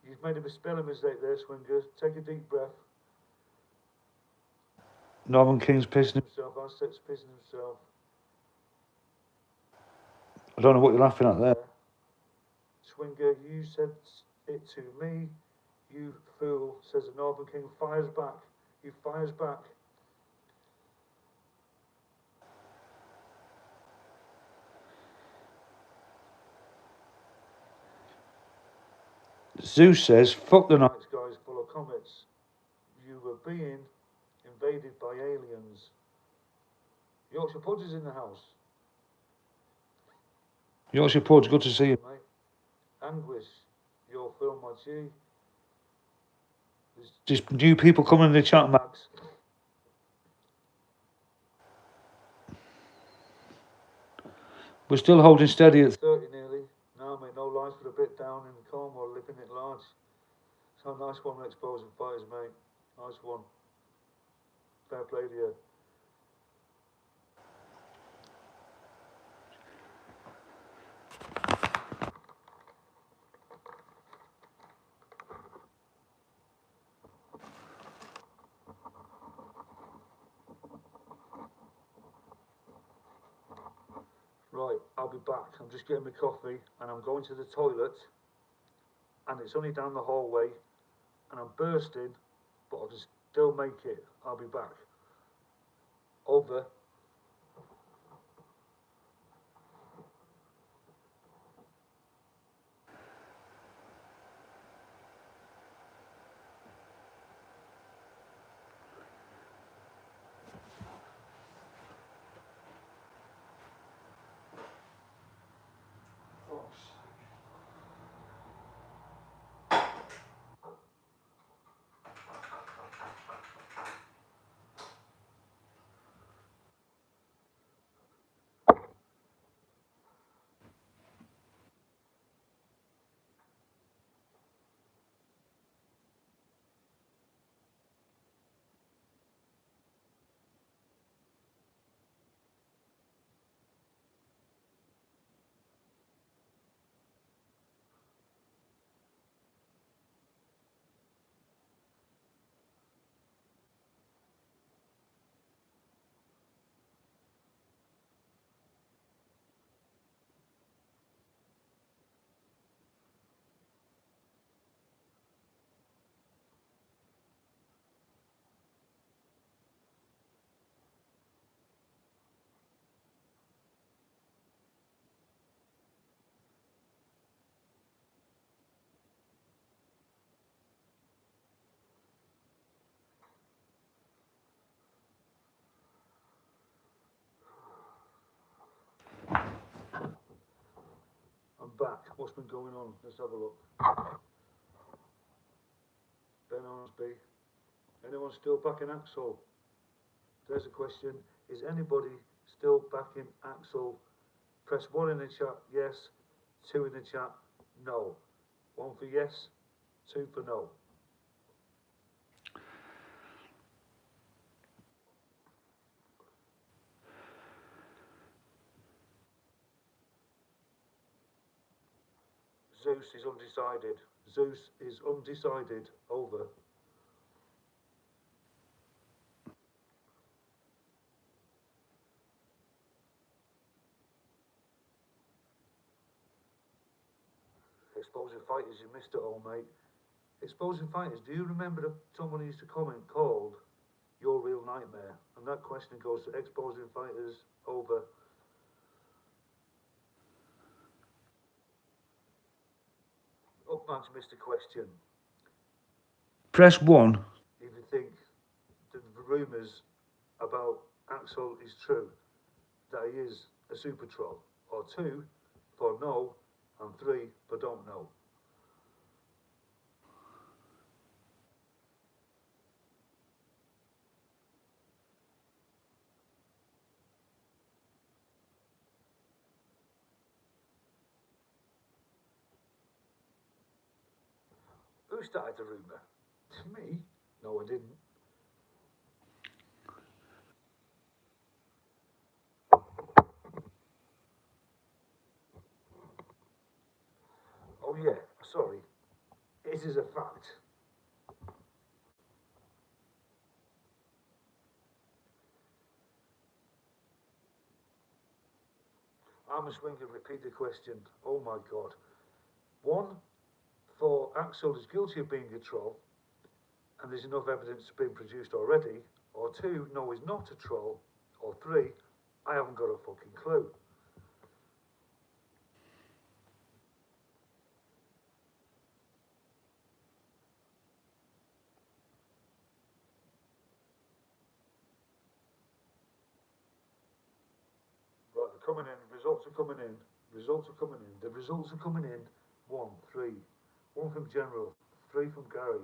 You've made a spelling mistake there, Swinger. Take a deep breath. Northern King's pissing himself. Aztec's pissing himself. I don't know what you're laughing at there. Swinger, you said it to me. You fool, says the Northern King. Fires back. He fires back. Zeus says, fuck the night skies full of comets. You were being invaded by aliens. Yorkshire Puds is in the house. Yorkshire Puds, good to see you, mate. Anguish, your film, my G. There's just new people coming in the chat, Max. We're still holding steady at 30 nearly. No, mate, no lines for a bit down in Cornwall, living it large. So nice one with exposing fires, mate. Nice one. Fair play to you. Right, I'll be back. I'm just getting my coffee and I'm going to the toilet. And it's only down the hallway. And I'm bursting, but I can still make it. I'll be back. Over. back. What's been going on? Let's have a look. Ben Hornsby. Anyone still backing Axel? There's a question. Is anybody still backing Axel? Press 1 in the chat, yes. 2 in the chat, no. 1 for yes, 2 for no. Zeus is undecided. Zeus is undecided. Over. Exposing fighters, you missed it all, mate. Exposing fighters, do you remember someone used to comment called Your Real Nightmare? And that question goes to exposing fighters. Over. Upman's missed a question. Press 1. If you think the rumours about Axel is true, that he is a super troll, or 2 for no, and 3 for don't know. Who started the rumour? Me? No, I didn't. Oh yeah, sorry. It is a fact. I'm a swinger, repeat the question. Oh my god. 1, for Axel is guilty of being a troll, and there's enough evidence being produced already, or 2, no, he's not a troll, or 3, I haven't got a fucking clue. Right, they're coming in, results are coming in, results are coming in, the results are coming in. 1, 3, 1 from General, 3 from Gary,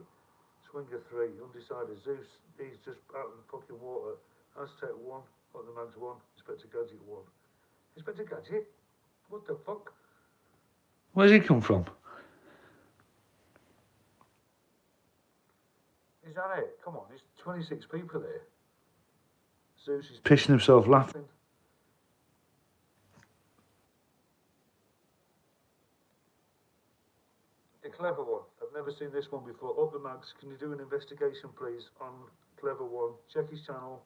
Swinger 3, undecided, Zeus, he's just out of the fucking water, Aztec 1, What the Man's 1, Inspector Gadget 1. Inspector Gadget? What the fuck? Where's he come from? Is that it? Come on, there's 26 people there. Zeus is Pissing himself laughing. A clever one. I've never seen this one before. Up the Mags, can you do an investigation please on Clever One? Check his channel,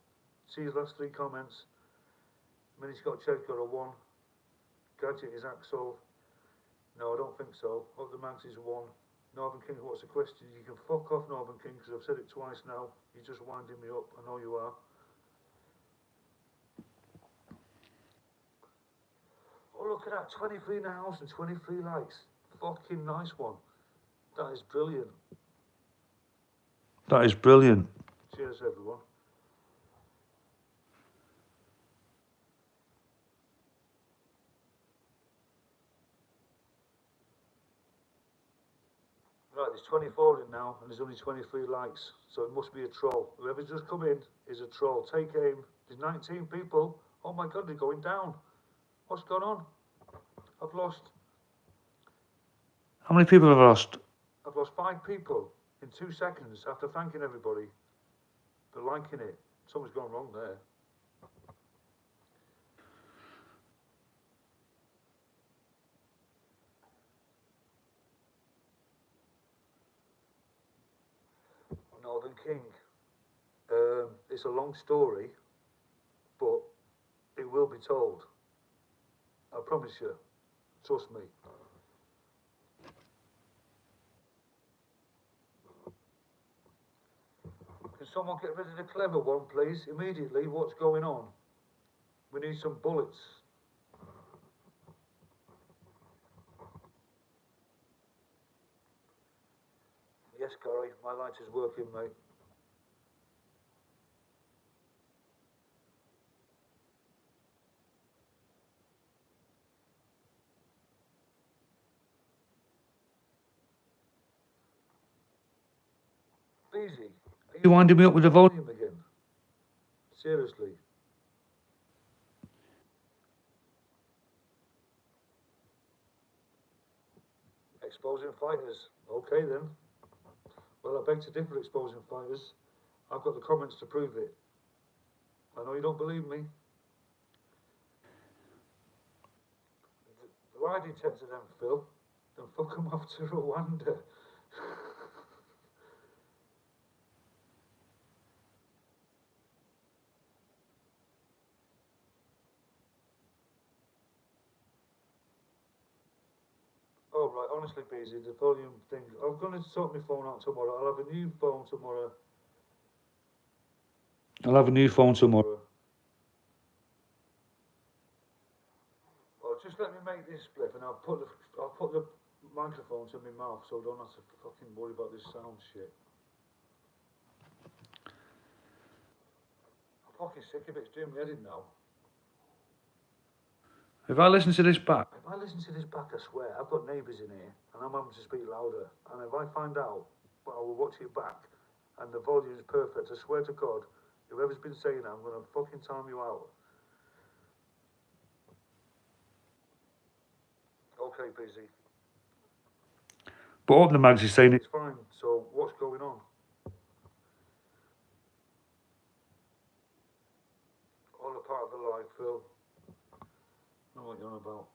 see his last 3 comments. Mini Scott Check got a 1. Gadget is Axel. No, I don't think so. Up the Mags is 1. Northern King, what's the question? You can fuck off, Northern King, because I've said it twice now. You're just winding me up. I know you are. Oh, look at that. 23 in the house and 23 likes. Fucking nice one. That is brilliant. That is brilliant. Cheers, everyone. Right, there's 24 in now, and there's only 23 likes, so it must be a troll. Whoever's just come in is a troll. Take aim. There's 19 people. Oh my god, they're going down. What's going on? I've lost How many people have lost? 5 people in 2 seconds after thanking everybody for liking it. Something's gone wrong there. Northern King. It's a long story, but it will be told. I promise you. Trust me. Can someone get rid of the Clever One, please? Immediately. What's going on? We need some bullets. Yes, Gary, my light is working, mate. Beezy, are You winding me up with the volume? again? Seriously. Exposing fighters. Okay then. Well, I beg to differ, exposing fighters. I've got the comments to prove it. I know you don't believe me. The lie detector then, Phil. Then fuck 'em off to Rwanda. Oh right, honestly, Beezy, the volume thing. I'm going to sort my phone out tomorrow. I'll have a new phone tomorrow. I'll have a new phone tomorrow. Well, just let me make this split, and I'll put the microphone to my mouth, so I don't have to fucking worry about this sound shit. I'm fucking sick of it. It's doing me head in now. If I listen to this back, If I listen to this back, I swear, I've got neighbours in here, and I'm having to speak louder. And if I find out, but I will watch it back, and the volume's perfect, I swear to God, whoever's been saying that, I'm going to fucking time you out. Okay, busy. but all the mags is saying It's fine. So, what's going on? All a part of the life, Phil. I know what you're on about.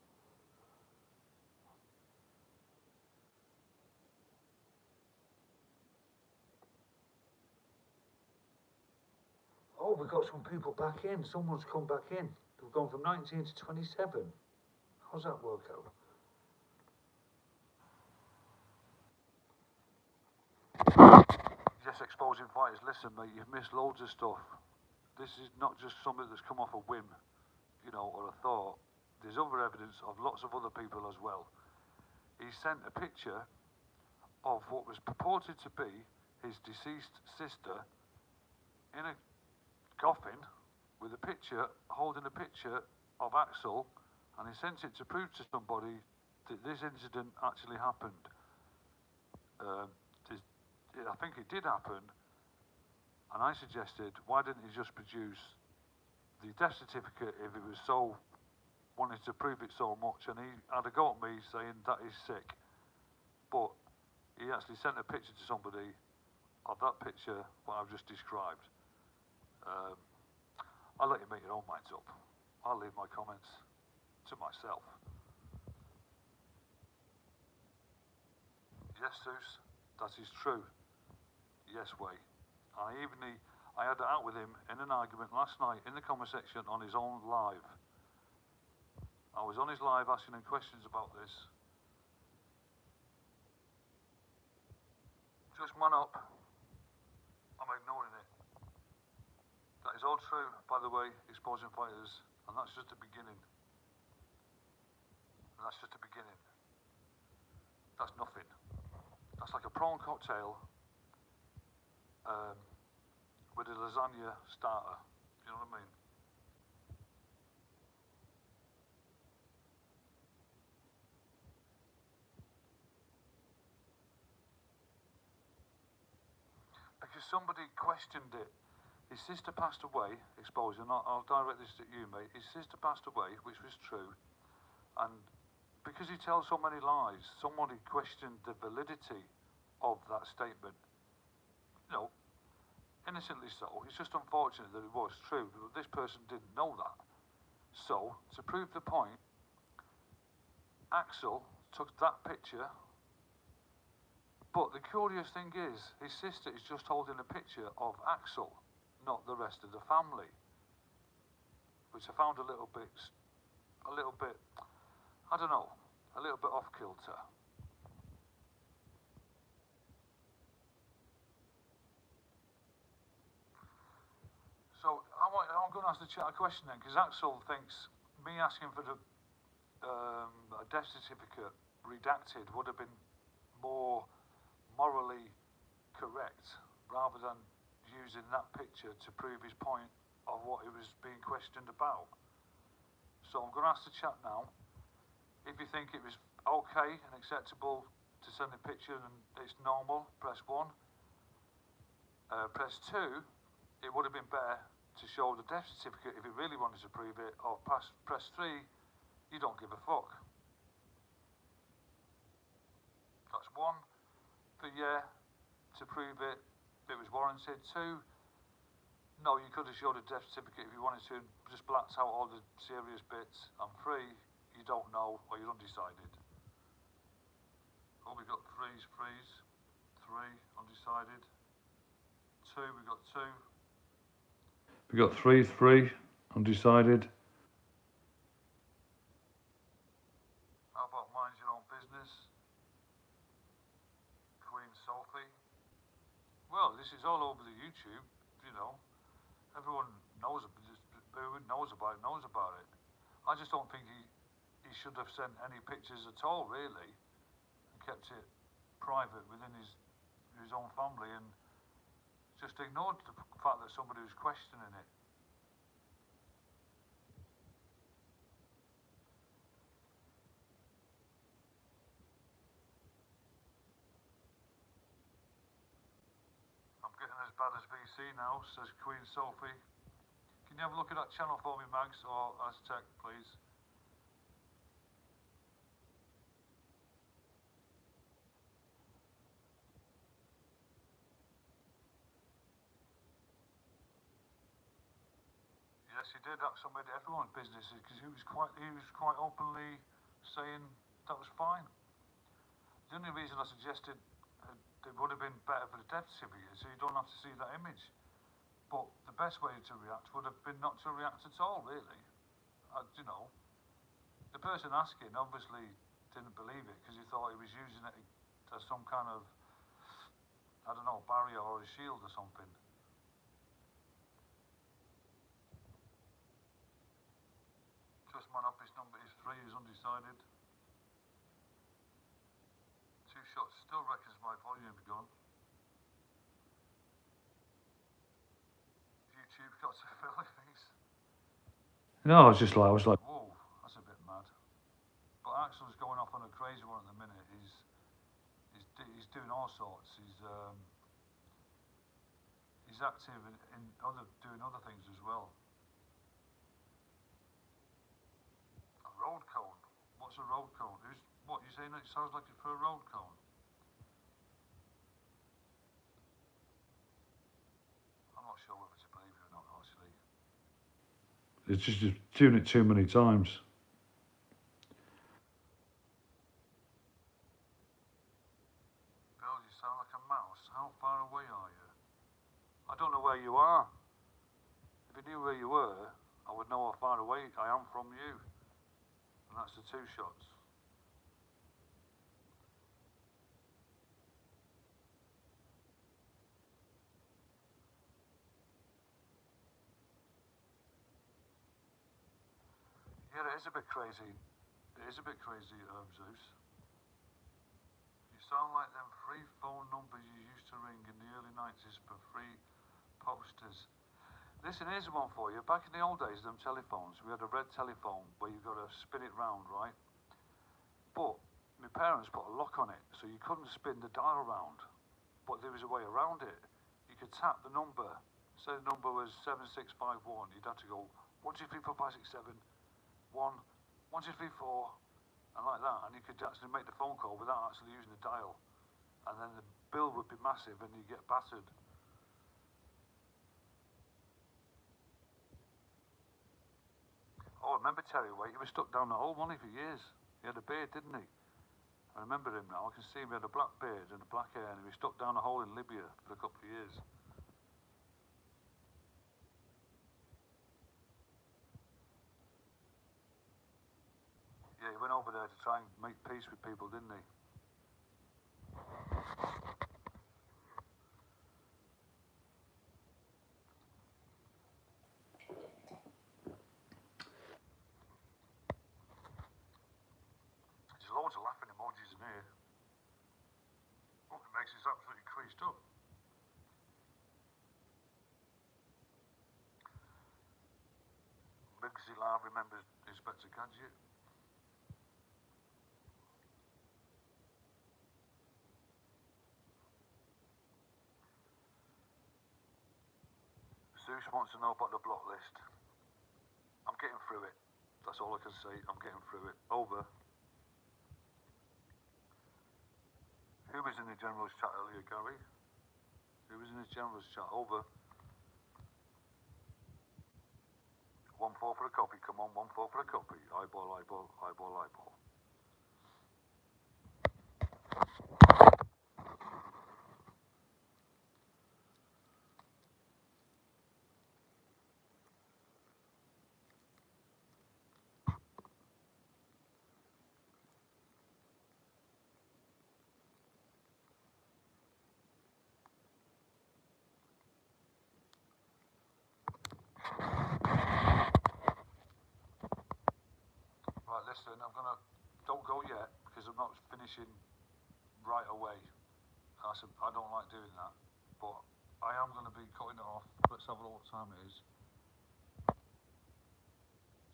Oh, we got some people back in. Someone's come back in. They've gone from 19 to 27. How's that work out? Yes, exposing fighters. Listen, mate, you've missed loads of stuff. This is not just something that's come off a whim, you know, or a thought. There's other evidence of lots of other people as well. He sent a picture of what was purported to be his deceased sister in a coffin with a picture, holding a picture of Axel, and he sent it to prove to somebody that this incident actually happened. I think it did happen, and I suggested, why didn't he just produce the death certificate if it was so wanted to prove it so much? And he had a go at me saying that is sick, but he actually sent a picture to somebody of that picture what I've just described. I'll let you make your own minds up. I'll leave my comments to myself. Yes, Zeus, that is true. Yes, Way. I had it out with him in an argument last night in the comment section on his own live. I was on his live asking him questions about this. Just man up. I'm ignoring it. That is all true, by the way, exposing fighters, and that's just the beginning. And that's just the beginning. That's nothing. That's like a prawn cocktail with a lasagna starter. You know what I mean? Because somebody questioned it. His sister passed away, exposing, I'll direct this at you, mate. His sister passed away, which was true, and because he tells so many lies, somebody questioned the validity of that statement. You know, innocently so. It's just unfortunate that it was true, but this person didn't know that. So, to prove the point, Axel took that picture, but the curious thing is, his sister is just holding a picture of Axel, not the rest of the family, which I found a little bit, I don't know, a little bit off kilter. So I'm going to ask the chat a question then, because Axel thinks me asking for the a death certificate redacted would have been more morally correct rather than using that picture to prove his point of what he was being questioned about. So I'm going to ask the chat now if you think it was okay and acceptable to send a picture and it's normal, press 1. Press 2, it would have been better to show the death certificate if you really wanted to prove it, or press 3, you don't give a fuck. That's 1 for yeah, to prove it was warranted. 2, no, you could have showed a death certificate if you wanted to, just blacked out all the serious bits. And 3, you don't know, or you're undecided. Oh, we got 3's, 3, undecided. 2, we got 2. We got 3, undecided. How about mind your own business? Queen Sophie. Well, this is all over the YouTube, you know. Everyone knows about it. I just don't think he should have sent any pictures at all, really, and kept it private within his own family, and just ignored the fact that somebody was questioning it. I'm getting as bad as VC now, says Queen Sophie. Can you have a look at that channel for me, Mags, or Aztec, please? Yes, he did. That somebody everyone's business, because he was quite openly saying that was fine. The only reason I suggested it would have been better for the death certificate, so you don't have to see that image. But the best way to react would have been not to react at all, really. You know, the person asking obviously didn't believe it because he thought he was using it as some kind of, I don't know, barrier or a shield or something. Man office number is 3, is undecided. 2 shots, still reckons my volume's gone. YouTube got to Philippines. No, I was like, whoa, that's a bit mad. But Axel's going off on a crazy one at the minute. He's doing all sorts. He's active in doing other things as well. A road cone. What's a road cone? What you saying? It sounds like it's for a road cone. I'm not sure whether to believe you or not, actually. it's just doing it too many times. Bill, you sound like a mouse. How far away are you? I don't know where you are. If you knew where you were, I would know how far away I am from you. And that's the 2 shots. Yeah, it is a bit crazy. It is a bit crazy, Zeus. You sound like them free phone numbers you used to ring in the early 90s for free posters. Listen, here's one for you. Back in the old days, them telephones, we had a red telephone where you got to spin it round, right? But my parents put a lock on it, so you couldn't spin the dial round. But there was a way around it. You could tap the number. Say the number was 7651. You'd have to go 1 2 3 4 5 6 7 1 1 2 3 4, and like that, and you could actually make the phone call without actually using the dial. And then the bill would be massive, and you'd get battered. Oh, I remember Terry Waite. He was stuck down the hole money for years. He had a beard, didn't he? I remember him now. I can see him. He had a black beard and a black hair, and he was stuck down a hole in Libya for a couple of years. Yeah, he went over there to try and make peace with people, didn't he? There's loads of laughing emojis in here. Oh, it makes us absolutely creased up. Migsy Lar remembers Inspector Gadget. Zeus wants to know about the block list. I'm getting through it. That's all I can say. I'm getting through it. Over. Who was in the general's chat earlier, Gary? Who was in the general's chat? Over. 1-4 for a copy. Come on, 1-4 for a copy. Eyeball, eyeball, eyeball, eyeball. Right, listen, don't go yet, because I'm not finishing right away. I don't like doing that, but I am going to be cutting it off. Let's have a look what time it is.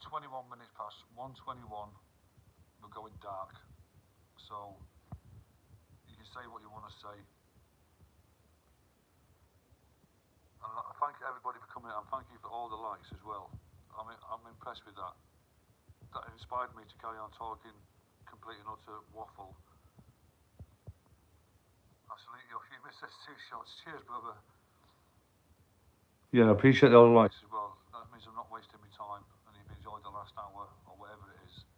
21 minutes past 1:21, we're going dark. So, you can say what you want to say. And I thank everybody for coming out, and thank you for all the likes as well. I'm impressed with that. That inspired me to carry on talking complete and utter waffle. I salute your humour, says 2 shots. Cheers, brother. Yeah, I appreciate all the likes. As well, that means I'm not wasting my time, and you've enjoyed the last hour or whatever it is.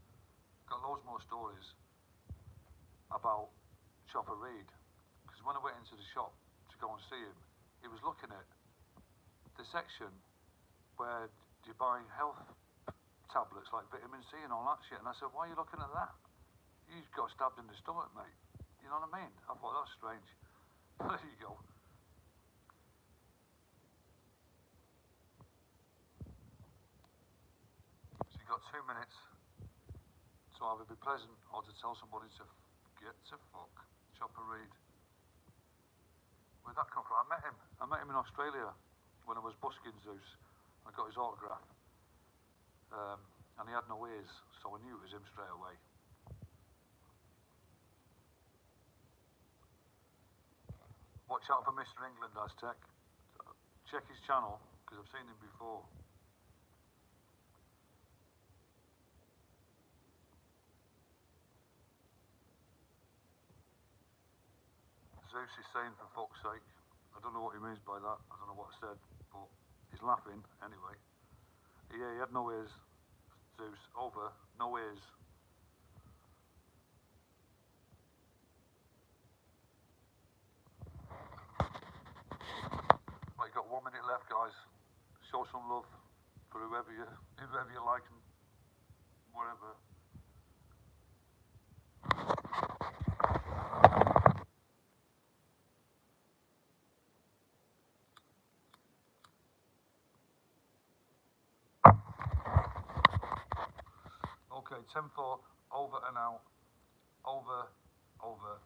Got loads more stories about Chopper Read, because when I went into the shop to go and see him, he was looking at the section where you buy health tablets like vitamin C and all that shit, and I said, why are you looking at that? You got stabbed in the stomach, mate. You know what I mean? I thought that's strange. There you go. So you got 2 minutes to either be pleasant or to tell somebody to get to fuck. Chopper Read. Where'd that come from? I met him in Australia when I was busking Zeus. I got his autograph. And he had no ears, so I knew it was him straight away. Watch out for Mr. England, Aztec. Check his channel, because I've seen him before. Zeus is saying, for fuck's sake. I don't know what he means by that. I don't know what I said, but he's laughing anyway. Yeah, he had no ears. Zeus, over, no ears. Right, you got 1 minute left, guys. Show some love for whoever you like and whatever. Okay, 10-4, over and out. Over, over.